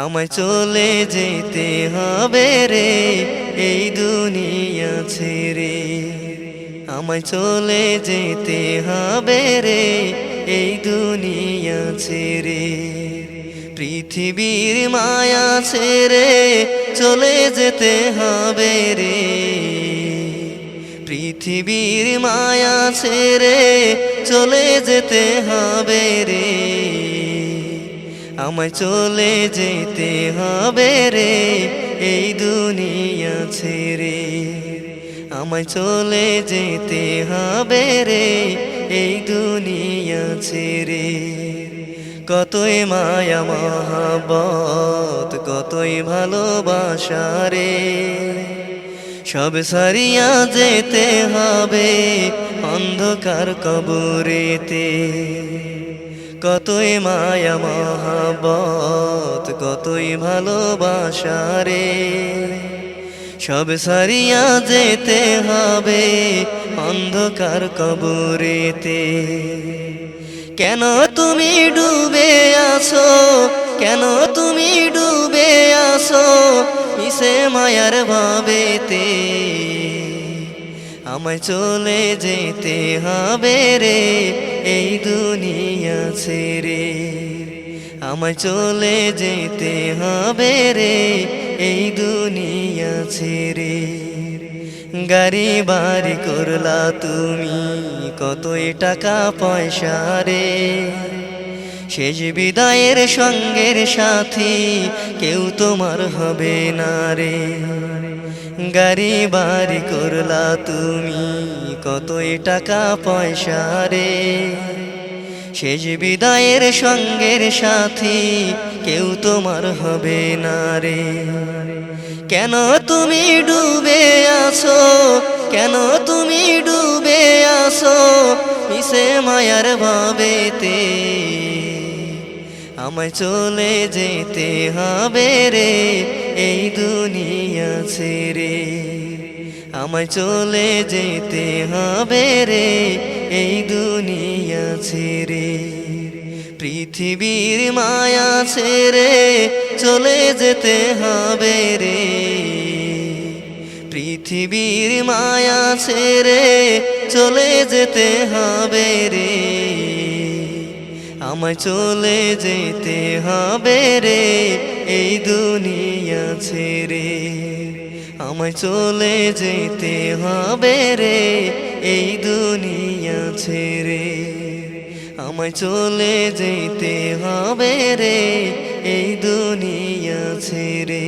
আমায় চলে যেতে হবে রে এই দুনিয়া ছেড়ে। আমায় চলে যেতে হবে রে এই দুনিয়া ছেড়ে। পৃথিবীর মায়া ছেড়ে চলে যেতে হবে রে। পৃথিবীর মায়া ছেড়ে চলে যেতে হবে রে। আমায় চলে যেতে হবে রে এই দুনিয়া ছেড়ে। আমায় চলে যেতে হবে রে এই দুনিয়া ছেড়ে। কতই মায়া মহাব্বত, কতই ভালোবাসা রে, সব সারিয়া যেতে হবে অন্ধকার কবরেতে। কতই মায়া মহাব্বত, কতই ভালোবাসা রে, সব সারিয়া যেতে হবে অন্ধকার কবরেতে। কেন তুমি ডুবে আছো, কেন তুমি ডুবে আছো ইসে মায়ার ভাবেতে। আমায় চলে যেতে হবে রে এই দুনিয়া ছেড়ে। আমায় চলে যেতে হবে রে এই দুনিয়া ছেড়ে। গাড়ি বাড়ি করলা তুমি, কতই টাকা পয়সা রে, শেষ বিদায়ের সঙ্গের সাথী কেউ তোমার হবে না রে। গাড়ি বাড়ি করলা তুমি, কতই টাকা পয়সা রে, শেষ বিদায়ের সঙ্গের সাথী কেউ তোমার হবে না রে। কেন তুমি ডুবে আছো, কেন তুমি ডুবে আছো মিশে মায়ার ভাবেতে। আমায় চলে যেতে হবে রে এই দুনিয়া ছেড়ে। আমায় চলে যেতে হবে রে এই দুনিয়া ছেড়ে। পৃথিবীর মায়া ছেড়ে চলে যেতে হবে রে। পৃথিবীর মায়া ছেড়ে চলে যেতে হবে রে। আমায় চলে যেতে হবে রে এই দুনিয়া ছেড়ে। আমায় চলে যেতে হবে রে এই দুনিয়া ছেড়ে। আমায় চলে যেতে হবে রে এই দুনিয়া ছেড়ে।